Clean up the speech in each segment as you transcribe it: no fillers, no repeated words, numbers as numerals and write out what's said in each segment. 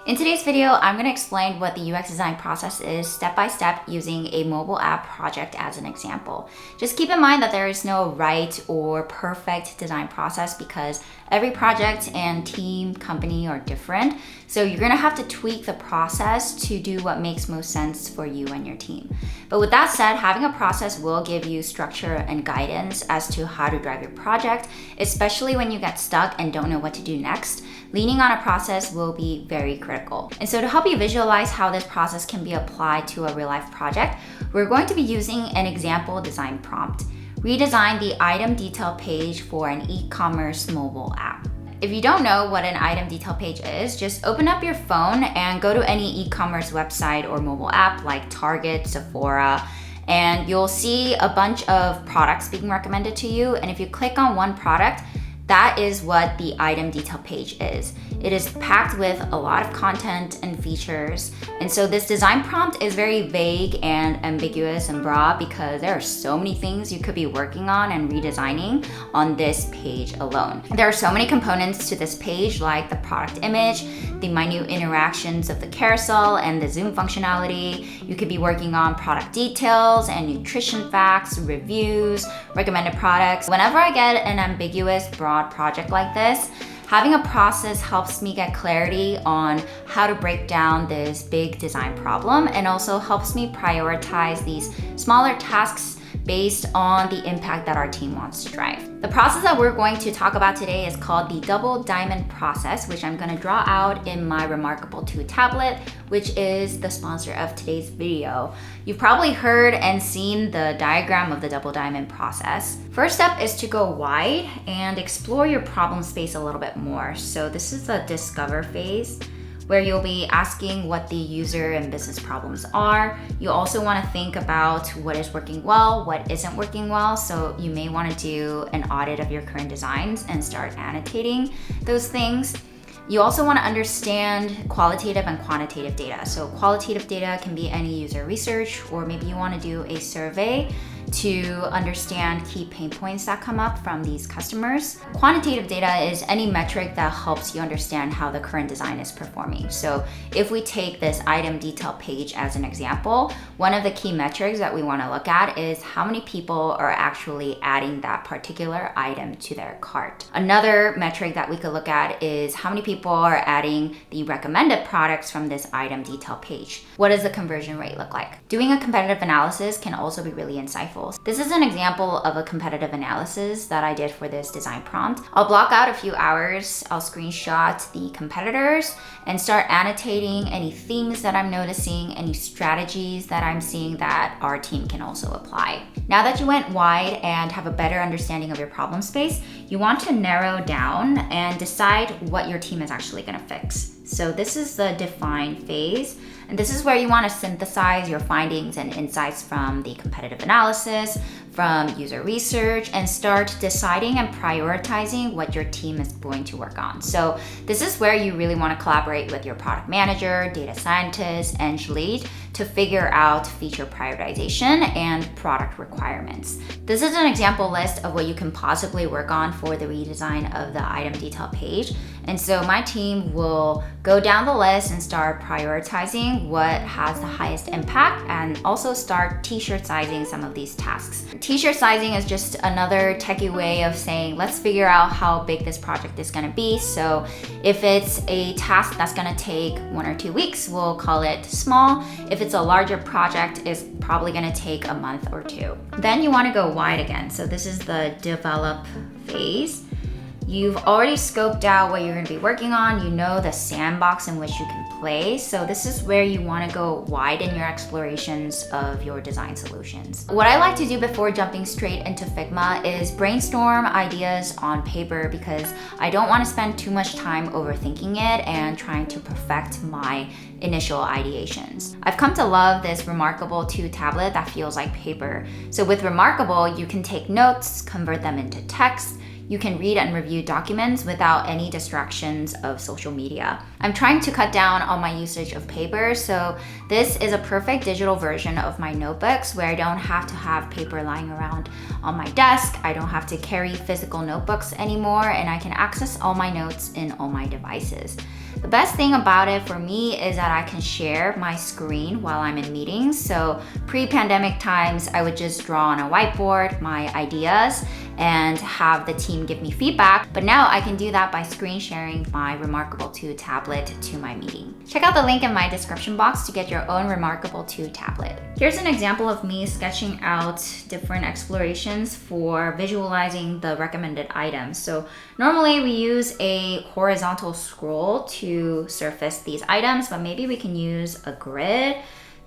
In today's video, I'm going to explain what the UX design process is step by step using a mobile app project as an example. Just keep in mind that there is no right or perfect design process because every project and team, company are different. So you're going to have to tweak the process to do what makes most sense for you and your team. But with that said, having a process will give you structure and guidance as to how to drive your project, especially when you get stuck and don't know what to do next. Leaning on a process will be very critical. And so to help you visualize how this process can be applied to a real-life project, we're going to be using an example design prompt. Redesign the item detail page for an e-commerce mobile app. If you don't know what an item detail page is, just open up your phone and go to any e-commerce website or mobile app like Target, Sephora, and you'll see a bunch of products being recommended to you. And if you click on one product, that is what the item detail page is. It is packed with a lot of content and features. And so this design prompt is very vague and ambiguous and broad because there are so many things you could be working on and redesigning on this page alone. There are so many components to this page, like the product image, the minute interactions of the carousel and the zoom functionality. You could be working on product details and nutrition facts, reviews, recommended products. Whenever I get an ambiguous, broad project like this, having a process helps me get clarity on how to break down this big design problem and also helps me prioritize these smaller tasks based on the impact that our team wants to drive. The process that we're going to talk about today is called the double diamond process, which I'm going to draw out in my Remarkable 2 tablet, which is the sponsor of today's video. You've probably heard and seen the diagram of the double diamond process. First step is to go wide and explore your problem space a little bit more. So this is the discover phase, where you'll be asking what the user and business problems are. You also want to think about what is working well, what isn't working well. So you may want to do an audit of your current designs and start annotating those things. You also want to understand qualitative and quantitative data. So qualitative data can be any user research, or maybe you want to do a survey to understand key pain points that come up from these customers. Quantitative data is any metric that helps you understand how the current design is performing. So if we take this item detail page as an example, one of the key metrics that we want to look at is how many people are actually adding that particular item to their cart. Another metric that we could look at is how many people are adding the recommended products from this item detail page. What does the conversion rate look like? Doing a competitive analysis can also be really insightful. This is an example of a competitive analysis that I did for this design prompt. I'll block out a few hours, I'll screenshot the competitors and start annotating any themes that I'm noticing, any strategies that I'm seeing that our team can also apply. Now that you went wide and have a better understanding of your problem space, you want to narrow down and decide what your team is actually going to fix. So this is the define phase. And this is where you want to synthesize your findings and insights from the competitive analysis, from user research, and start deciding and prioritizing what your team is going to work on. So this is where you really want to collaborate with your product manager, data scientist, eng lead to figure out feature prioritization and product requirements. This is an example list of what you can possibly work on for the redesign of the item detail page. And so my team will go down the list and start prioritizing what has the highest impact and also start t-shirt sizing some of these tasks. T-shirt sizing is just another techie way of saying, let's figure out how big this project is going to be. So if it's a task that's going to take 1 or 2 weeks, we'll call it small. If it's a larger project, it's probably going to take a month or 2. Then you want to go wide again. So this is the develop phase. You've already scoped out what you're going to be working on. You know the sandbox in which you can play. So this is where you want to go wide in your explorations of your design solutions. What I like to do before jumping straight into Figma is brainstorm ideas on paper because I don't want to spend too much time overthinking it and trying to perfect my initial ideations. I've come to love this Remarkable 2 tablet that feels like paper. So with Remarkable, you can take notes, convert them into text. You can read and review documents without any distractions of social media. I'm trying to cut down on my usage of paper, so this is a perfect digital version of my notebooks where I don't have to have paper lying around on my desk. I don't have to carry physical notebooks anymore, and I can access all my notes in all my devices. The best thing about it for me is that I can share my screen while I'm in meetings. So pre-pandemic times, I would just draw on a whiteboard my ideas and have the team give me feedback. But now I can do that by screen sharing my Remarkable 2 tablet to my meeting. Check out the link in my description box to get your own Remarkable 2 tablet. Here's an example of me sketching out different explorations for visualizing the recommended items. So normally we use a horizontal scroll to surface these items, but maybe we can use a grid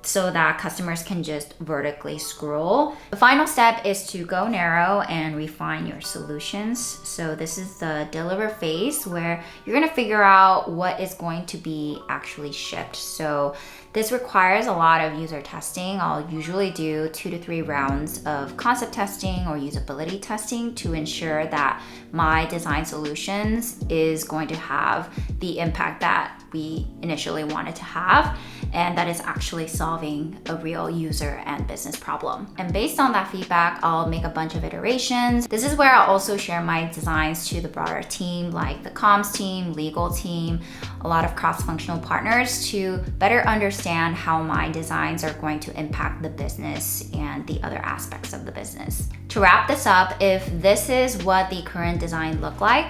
so that customers can just vertically scroll. The final step is to go narrow and refine your solutions. So this is the deliver phase where you're gonna figure out what is going to be actually shipped. So this requires a lot of user testing. I'll usually do 2 to 3 rounds of concept testing or usability testing to ensure that my design solutions is going to have the impact that we initially wanted to have, and that is actually solving a real user and business problem. And based on that feedback, I'll make a bunch of iterations. This is where I'll also share my designs to the broader team, like the comms team, legal team, a lot of cross-functional partners, to better understand how my designs are going to impact the business and the other aspects of the business. To wrap this up, if this is what the current design look like,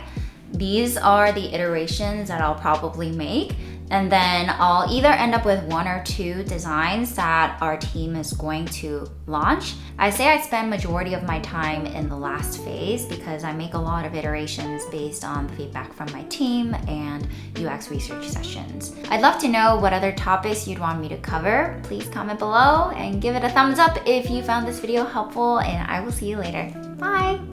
these are the iterations that I'll probably make. And then I'll either end up with 1 or 2 designs that our team is going to launch. I say I spend majority of my time in the last phase because I make a lot of iterations based on the feedback from my team and UX research sessions. I'd love to know what other topics you'd want me to cover. Please comment below and give it a thumbs up if you found this video helpful, and I will see you later. Bye!